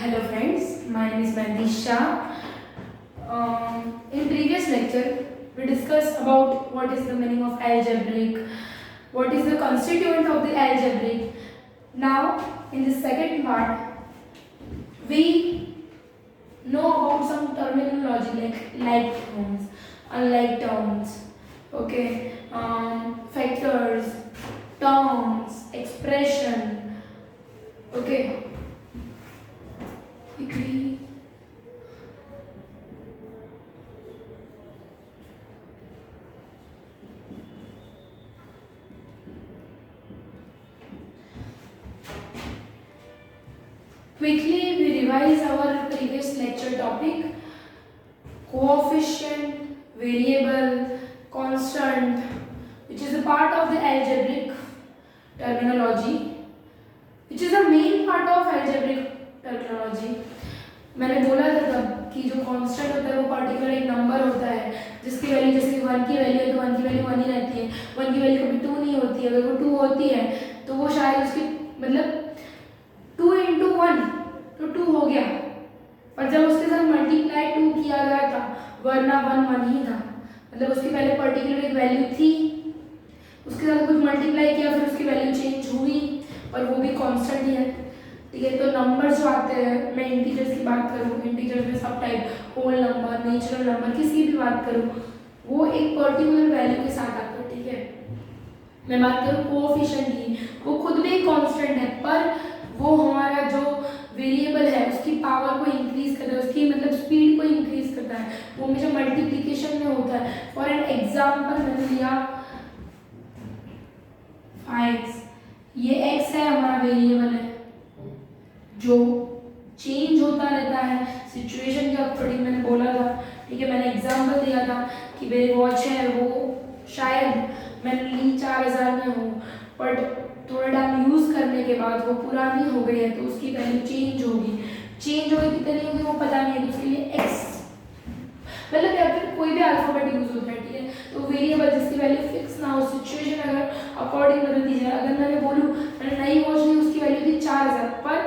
Hello friends, my name is Mandesh Shah. In previous lecture, we discussed about what is the meaning of algebraic, what is the constituent of the algebraic. Now, in the second part, we know about some terminology like terms, unlike terms, okay, factors, terms, expression, okay. Quickly. Quickly, we revise our previous lecture topic: coefficient, variable, constant, which is a part of the algebraic terminology, which is the main part of algebraic terminology. मैंने बोला था तब कि जो constant होता है वो particular एक नंबर होता है जिसकी वैल्यू, जैसे 1 की वैल्यू है तो 1 की वैल्यू 1 ही रहती है, 1 की वैल्यू कभी 2 नहीं होती है। अगर वो 2 होती है तो वो शायद उसकी मतलब 2 into 1 तो 2 हो गया, पर जब उसके साथ मल्टीप्लाई 2 किया गया था वरना 1 1 ही था, मतलब उसकी पहले पर्टिकुलर एक वैल्यू थी, उसके साथ कुछ मल्टीप्लाई किया फिर उसकी वैल्यू चेंज हुई, पर वो भी कांस्टेंट ही है। ठीक है, तो नंबर जो आते हैं, मैं इंटीजर्स की बात करूँ, इंटीजर्स में सब type, whole number, natural number, किसी की भी बात करूँ, वो एक पर्टिकुलर वैल्यू के साथ आते हैं। ठीक है, मैं बात करूँ कोएफिशिएंट की, वो खुद में एक कांस्टेंट है, पर वो हमारा जो वेरिएबल है उसकी पावर को इंक्रीज करता है, उसकी मतलब स्पीड को इंक्रीज करता है, वो हमेशा मल्टीप्लिकेशन में होता है। फॉर एन एग्जाम्पल मैंने लिया 5x, ये x है हमारा वेरिएबल है जो चेंज होता रहता है सिचुएशन के अकॉर्डिंग, मैंने बोला था। ठीक है, मैंने एग्जांपल दिया था कि मेरी वॉच है वो शायद मैंने ली 4000 में हो, बट थोड़ा टाइम यूज़ करने के बाद वो पुरानी हो गई है तो उसकी वैल्यू चेंज होगी कितनी होगी वो पता नहीं है, तो उसके लिए x मतलब या फिर कोई भी अल्फाबेट यूज होता है। ठीक है, तो वेरिएबल जिसकी वैल्यू फिक्स ना हो, सिचुएशन अगर अकॉर्डिंग बदलती जाए, अगर मैंने बोलूँ मैंने नई वॉच ली उसकी वैल्यू थी 4000, पर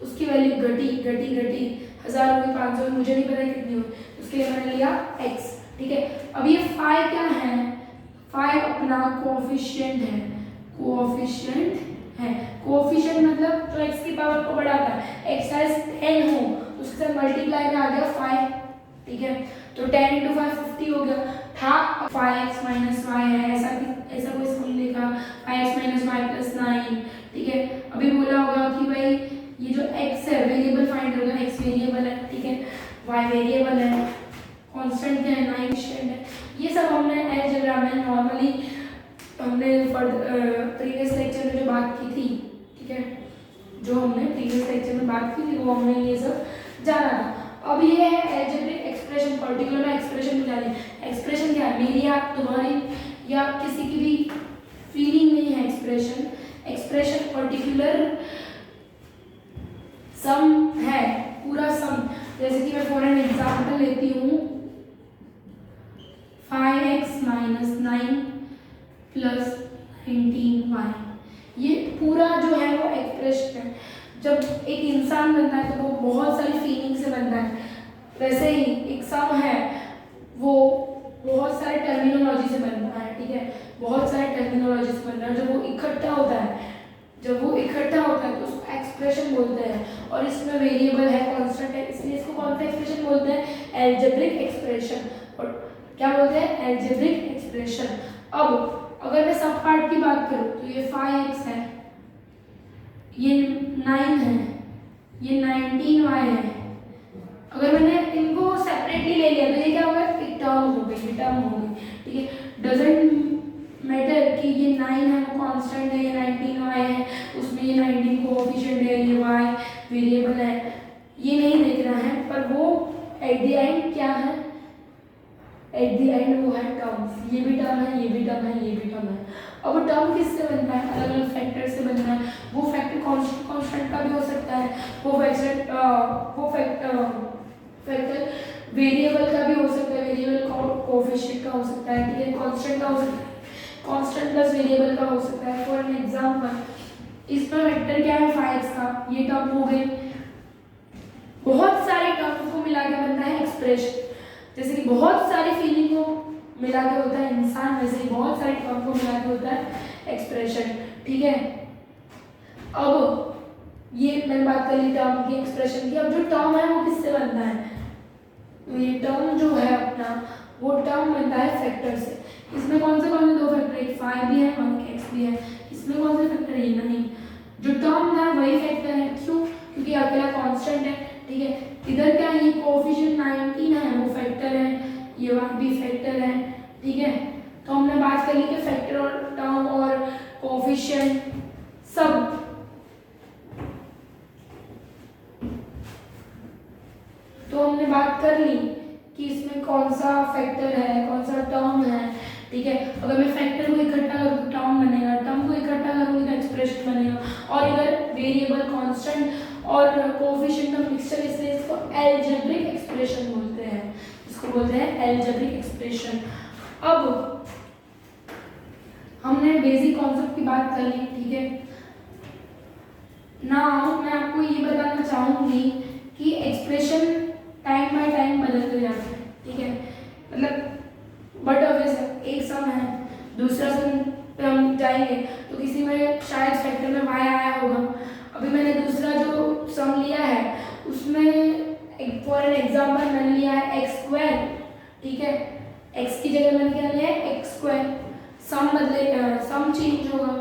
उसकी वैल्यू घटी 1000 हुई, 500 हुई, मुझे नहीं पता कितनी हुई, उसके लिए मैंने लिया x। ठीक है, अब ये 5 क्या है, 5 अपना कोएफिशिएंट है, कोएफिशिएंट मतलब जो x की पावर को बढ़ाता है, x साइज 10 हो तो उसके साथ मल्टीप्लाई में आ गया 5। ठीक है, तो 10 into 5 50 हो गया था। 5x minus y है, ऐसा कोई स्कूल लिखा 5x minus y plus 9। ठीक है, अभी बोला होगा कि भाई ये जो x है वेरिएबल फाइंड होगा, x वेरिएबल है, ठीक है, y वेरिएबल है, कांस्टेंट क्या है 9 कांस्टेंट है। ये सब हमने अलजेब्रा में नॉर्मली हमने प्रीवियस लेक्चर में जो बात की थी, ठीक है, जो हमने प्रीवियस लेक्चर में बात की थी वो हमने ये सब जाना था। अब ये है अलजेब्रिक एक्सप्रेशन, पर्टिकुलर में एक्सप्रेशन में जाने। एक्सप्रेशन क्या है, मेरी या तुम्हारी या किसी की भी फीलिंग नहीं है एक्सप्रेशन। एक्सप्रेशन पर्टिकुलर सम है, पूरा सम। जैसे कि मैं फॉर एन एग्जांपल लेती हूँ 5x minus 9 plus 19y, ये पूरा जो है वो एक्सप्रेशन है। जब एक इंसान बनता है तो वो बहुत सारी फीलिंग से बनता है, वैसे ही एक सम है वो बहुत सारे टर्मिनोलॉजी से बनता है। ठीक है, बहुत सारे टर्मिनोलॉजी से बनता है। जब वो इकट्ठा होता है तो उसको एक्सप्रेशन बोलते हैं, और इसमें वेरिएबल है, कांस्टेंट है, इसलिए इसको कौन सा एक्सप्रेशन बोलते हैं, अलजेब्रिक एक्सप्रेशन। और क्या बोलते हैं, अलजेब्रिक एक्सप्रेशन। अब अगर मैं सब पार्ट की बात करूँ तो ये 5x है, ये 9 है, ये 19y है। अगर मैंने इनको सेपरेटली ले लिया तो ये क्या होगा, एक टर्म हो गई। ठीक है, डजंट मैटर कि ये 9 है वो कांस्टेंट है, ये 19y है उसमें ये 19 कोएफिशिएंट है, ये y वेरिएबल है, ये नहीं देखना है, पर वो एट द एंड क्या है, एट द एंड वो है टर्म्स। ये भी टर्म है, ये भी टर्म है, ये भी टर्म है। अब टर्म किससे बनता है, अलग अलग फैक्टर से बनता है। वो फैक्टर कांस्टेंट का भी हो सकता है, वो फैक्टर वेरिएबल का भी हो सकता है, वेरिएबल कोएफिशिएंट का हो सकता है। ठीक है, कांस्टेंट का हो सकता है, कांस्टेंट प्लस वेरिएबल का हो सकता है। फॉर एन एग्जांपल इसमें वेक्टर क्या है 5x का, ये टर्म हो गई, बहुत सारे टर्म्स को मिला के बनता है एक्सप्रेशन। जैसे कि बहुत सारी फीलिंग को मिला के होता है इंसान, वैसे ही बहुत सारे टर्म को मिला के होता है एक्सप्रेशन। ठीक है, अब ये मैंने बात कर ली टर्म की, एक्सप्रेशन की। अब जो टर्म है वो किससे बनता है? तो ये टर्म जो है अपना, वो टर्म बनता है फैक्टर से। इसमें कौन से दो फैक्टर, एक फाई भी है और एक एक्स भी है। इसमें कौन से फैक्टर है? नहीं, जो टर्म था वही फैक्टर है। क्यों? क्योंकि अकेला कांस्टेंट है। ठीक है, इधर क्या है, ये कोएफिशिएंट 19 है, वो फैक्टर है, ये वाला भी फैक्टर है। ठीक है, तो हमने बात कर ली कि फैक्टर और टर्म और कोएफिशिएंट सब तो हमने बात कर ली कि इसमें कौन सा फैक्टर है, कौन सा टर्म है। ठीक है, अगर मैं फैक्टर को इकट्ठा करूँ तो टर्म बनेगा, टर्म को इकट्ठा करूँगी तो एक्सप्रेशन बनेगा, और इधर वेरिएबल, कांस्टेंट और कोएफिशिएंट का मिक्सचर, इसलिए इसको अलजेब्रिक एक्सप्रेशन बोलते हैं। इसको बोलते हैं अलजेब्रिक एक्सप्रेशन। अब हमने बेसिक कॉन्सेप्ट की बात कर ली। ठीक है, नाउ मैं आपको ये बताना चाहूंगी कि एक्सप्रेशन टाइम बाय टाइम बदलते जाते हैं। ठीक है, मतलब बट ऑब्वियस एक सम है, दूसरा सम पे हम जाएंगे तो किसी में शायद फैक्टर में y आया होगा। अभी मैंने दूसरा जो सम लिया है उसमें फॉर एन एग्जांपल मैंने लिया है x स्क्वायर। ठीक है, x की जगह मैंने क्या लिया है, x स्क्वायर। सम बदलेगा, सम चेंज होगा,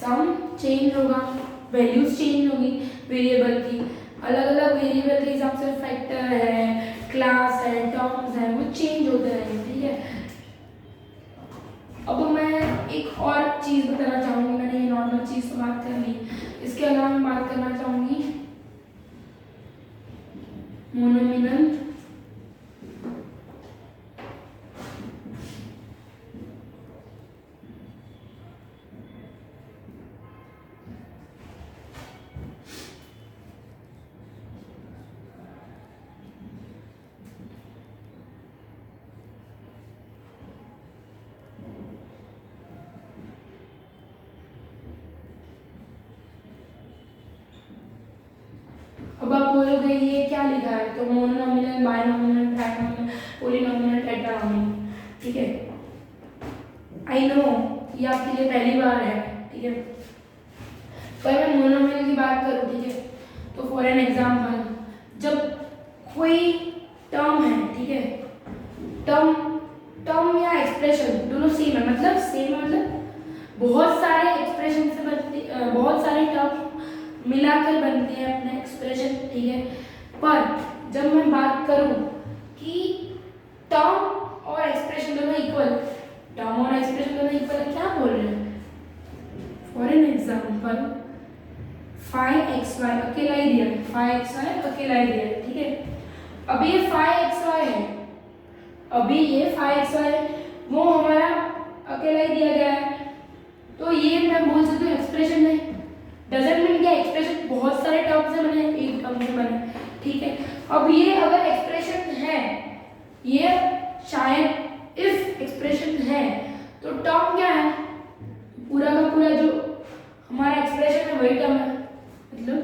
सम चेंज होगा, वैल्यूज चेंज होगी वेरिएबल की, अलग अलग वेरिएबल के हिसाब से फैक्टर है, क्लास है, टर्म्स है, वो चेंज होते रहेंगे। ठीक है, अब मैं एक और चीज़ बताना चाहूँगी। मैंने ये नॉर्मल चीज़ तो बात कर ली, इसके अलावा मैं बात करना चाहूँगी मोनोमिनल अब आप बोलोगे ये क्या लिखा है, तो मोनोनॉमिनल, बायनॉमिनल, ट्राइनॉमिनल, पॉलीनॉमिनल, टेट्रानॉमिनल। ठीक है, आई नो ये आपके लिए पहली बार है। ठीक है, पर मैं मोनोमिनल की बात करूँ, ठीक है, तो फॉर एन एग्जाम्पल जब कोई टर्म है, ठीक है, टर्म या एक्सप्रेशन दोनों सेम है, मतलब सेम है, मतलब बहुत सारे एक्सप्रेशन से बनती, बहुत सारे टर्म मिलाकर बनते हैं अपने एक्सप्रेशन। ठीक है, पर जब मैं बात करूं कि टर्म और एक्सप्रेशन दोनों इक्वल, टर्म और एक्सप्रेशन दोनों इक्वल है, क्या बोल रहे हैं? For an example five X Y अकेला ही दिया है, फाइव एक्स वाई अकेला ही दिया है। ठीक है, अभी ये फाइव एक्स वाई है, अभी ये फाइव एक्स वाई है, वो हमारा अकेला ही दिया गया है, तो ये मैं बोल सकती हूँ एक्सप्रेशन है। डजंट मीन कि एक्सप्रेशन बहुत सारे टर्म से बने, एक टर्म से बने। ठीक है, अब ये अगर एक्सप्रेशन है, ये शायद इफ एक्सप्रेशन है, तो टर्म क्या है? पूरा का पूरा जो हमारा एक्सप्रेशन है वही टर्म है, मतलब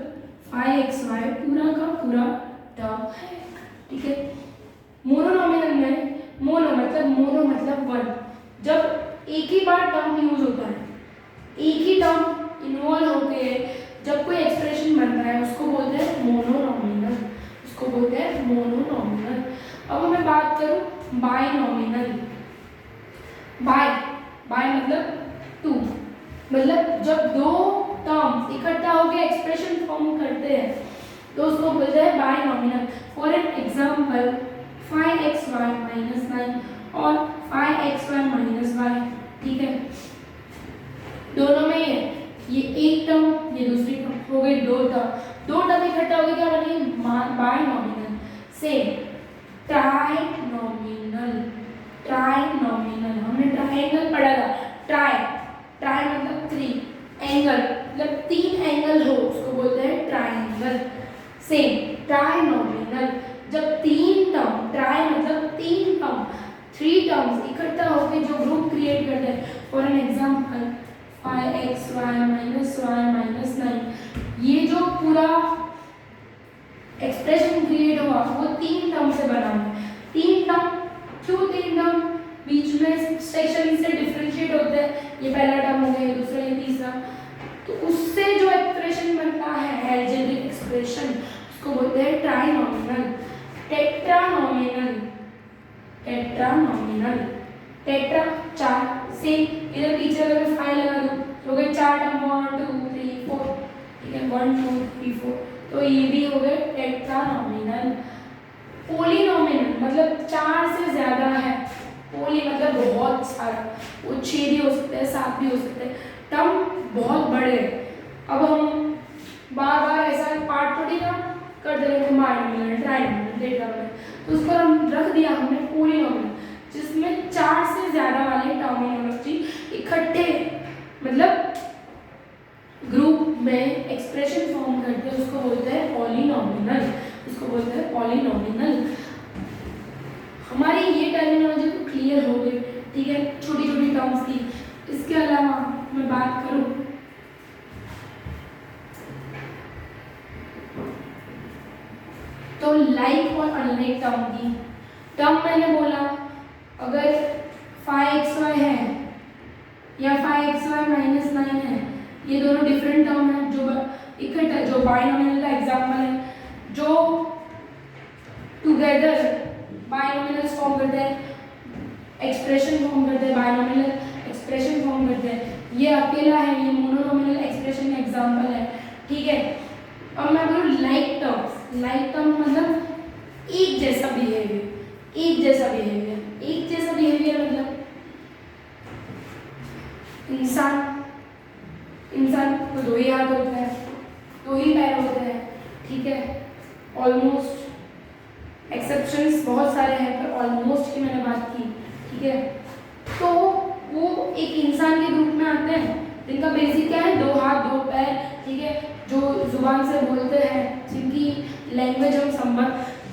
5xy पूरा का पूरा टर्म है। ठीक है, मोनोनॉमिनल में मोनो मतलब वन, जब एक ही बार टर्म यूज होता है, एक ही टर्म इन्वॉल्व होके जब कोई एक्सप्रेशन बनता है उसको बोलते हैं मोनोनॉमिनल, उसको बोलते हैं मोनोनॉमिनल। अब मैं बात करूं बायनॉमिनल, बाय मतलब टू, मतलब जब दो टर्म्स इकट्ठा होकर एक्सप्रेशन फॉर्म करते हैं तो उसको बोलते हैं binomial. For an example 5xy - 9 और 5xy - y। ठीक है, दोनों में ये एक टर्म, ये दूसरी टर्म हो गई, दो टर्म इकट्ठा हो गए, क्या बनेगी? बायनॉमिनल। सेम ट्राइनॉमिनल, हमने ट्राइंगल पढ़ा था, ट्राई मतलब थ्री, एंगल मतलब तीन एंगल हो उसको बोलते हैं ट्राइंगल। सेम ट्राइनॉमिनल, जब तीन टर्म, ट्राई मतलब तीन टर्म, थ्री टर्म्स इकट्ठा होकर जो ग्रुप क्रिएट करते हैं। For an example 5xy - y - 9, ये जो पूरा वो 3 टर्म से बना हुआ है। 3 टर्म, क्यों 3 टर्म? बीच में सेक्शन से डिफरेंशिएट होते हैं, ये पहला टर्म हो गया, ये दूसरा, ये तीसरा, तो उससे जो एक्सप्रेशन बनता है अलजेब्रिक एक्सप्रेशन, उसको बोलते हैं ट्राइनॉमिनल, टेट्रानॉमिनल, टेट्रानॉमिनल, टेट्रा 4 से, इधर पीछे अगर मैं 5 लगा दूं तो हो गए 4 टर्म, 1 2 3 4, ठीक है, 1 2 3 4, तो ये भी हो गए टेट्रानॉमिनल। पॉलीनॉमिनल मतलब 4 से ज्यादा है, पोली मतलब बहुत सारा, वो 6 भी हो सकते हैं, 7 भी हो सकते हैं, टर्म बहुत बड़े। अब हम बार बार ऐसा पार्ट थोड़ी ना कर दे रहे, बाइनॉमिनल, ट्राइनॉमिनल, टेट्रानॉमिनल, तो उसको हम रख दिया हमने पॉलीनॉमिनल, जिसमें 4 से ज्यादा वाले टर्मिनोलॉजी इकट्ठे मतलब ग्रुप में एक्सप्रेशन फॉर्म करते हैं, उसको बोलते हैं पॉलीनॉमिनल, उसको बोलते हैं पॉलीनॉमिनल। हमारी ये टर्मिनोलॉजी तो क्लियर हो गई, ठीक है, छोटी छोटी टर्म्स की। इसके अलावा मैं बात करूं तो लाइक और अनलाइक टर्म की। टर्म मैंने बोला अगर 5xy है या 5xy - 9 है, ये दोनों डिफरेंट टर्म है जो इकट्ठा, जो बाइनॉमिनल का एग्जांपल है, जो टुगेदर बाइनॉमिनल्स फॉर्म करते हैं, एक्सप्रेशन फॉर्म करते हैं, बाइनॉमिनल एक्सप्रेशन फॉर्म करते हैं। ये अकेला है, ये मोनोनॉमिनल एक्सप्रेशन का एग्जांपल है, ठीक है। अब मैं बोलूँ लाइक टर्म्स, लाइक टर्म मतलब एक जैसा बिहेवियर, एक जैसा बिहेवियर, एक जैसा बिहेवियर मतलब इंसान को 2 ही हाथ होते हैं, 2 ही पैर होते हैं, ठीक है, ऑलमोस्ट, एक्सेप्शंस बहुत सारे हैं पर ऑलमोस्ट की मैंने बात की, ठीक है। तो वो एक इंसान के ग्रुप में आते हैं जिनका बेसिक क्या है, 2 हाथ 2 पैर, ठीक है, जो जुबान से बोलते हैं, जिनकी लैंग्वेज हम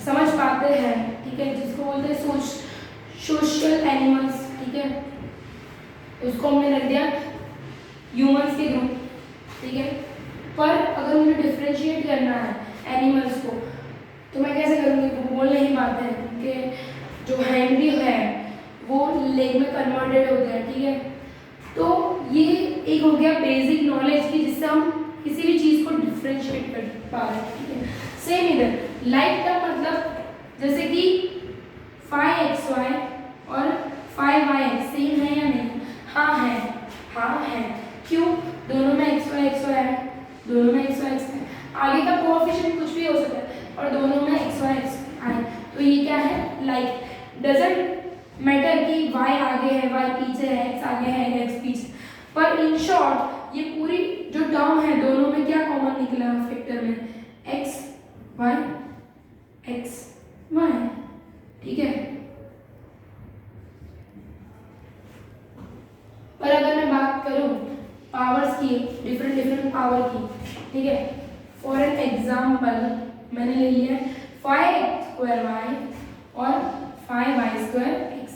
समझ पाते हैं, ठीक है, जिसको बोलते हैं सोशल एनिमल्स, ठीक है, उसको हमने रख दिया ह्यूमंस के ग्रुप, ठीक है। पर अगर मुझे डिफरेंशिएट करना है एनिमल्स को तो मैं कैसे करूँगी? वो बोल नहीं पाते हैं, उनके जो हैंड भी है वो लेग में कन्वर्टेड होते हैं, ठीक है। तो ये एक हो गया बेसिक नॉलेज की, जिससे हम किसी भी चीज़ को डिफरेंशिएट कर पा रहे हैं, ठीक है। सेम इधर लाइक टर्म मतलब जैसे कि 5xy और 5yx सेम है या नहीं? हाँ है, हाँ है। क्यों? दोनों में xy है, दोनों में xy है, आगे का कोएफिशिएंट कुछ भी हो सकता है और दोनों में xy है, तो ये क्या है? लाइक। डजंट मैटर कि y आगे है, y पीछे है, x आगे है, x पीछे, पर इन शॉर्ट ये पूरी जो टर्म है दोनों में क्या कॉमन निकला फैक्टर में? x y, ठीक है। पर अगर मैं बात करूं पावर्स की, डिफरेंट पावर की, ठीक है, फॉर एन एग्जाम्पल मैंने ले लिया 5x² और 5y²x,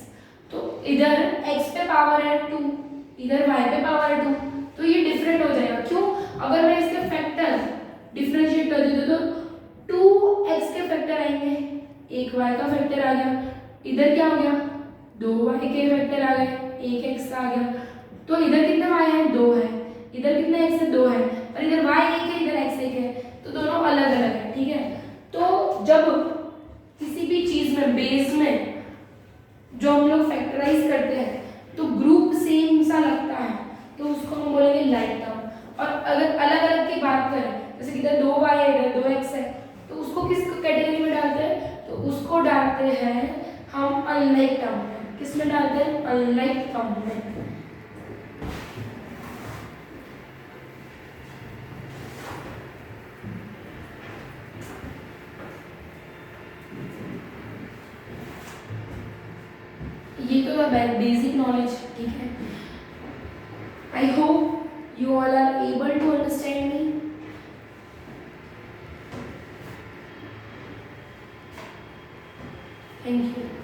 तो इधर x पे पावर है 2, इधर y पे पावर है 2, तो ये डिफरेंट हो जाएगा। क्यों? अगर मैं इसके फैक्टर डिफरेंशिएट कर देता तो 2x के फैक्टर आएंगे, एक y का फैक्टर आ गया, इधर क्या हो गया? 2y के फैक्टर आ गए, एक x का आ गया, तो इधर कितने y है? 2 है, इधर कितने x है? 2 है, और इधर y 1 है, इधर x 1 है, तो दोनों अलग अलग है, ठीक है। तो जब किसी भी चीज में बेस में जो हम लोग फैक्टराइज करते हैं तो ग्रुप सेम सा लगता है, तो उसको हम बोलेंगे लाइक टर्म। और अगर अलग अलग की बात करें, जैसे कि इधर 2y है, इधर 2x है, तो उसको किस कैटेगरी में डालते हैं? तो उसको डालते हैं हम अनलाइक टर्म में। किस में डालते हैं? अनलाइक टर्म में। ये तो बेसिक नॉलेज, ठीक है। I hope you all are able to understand me. Thank you.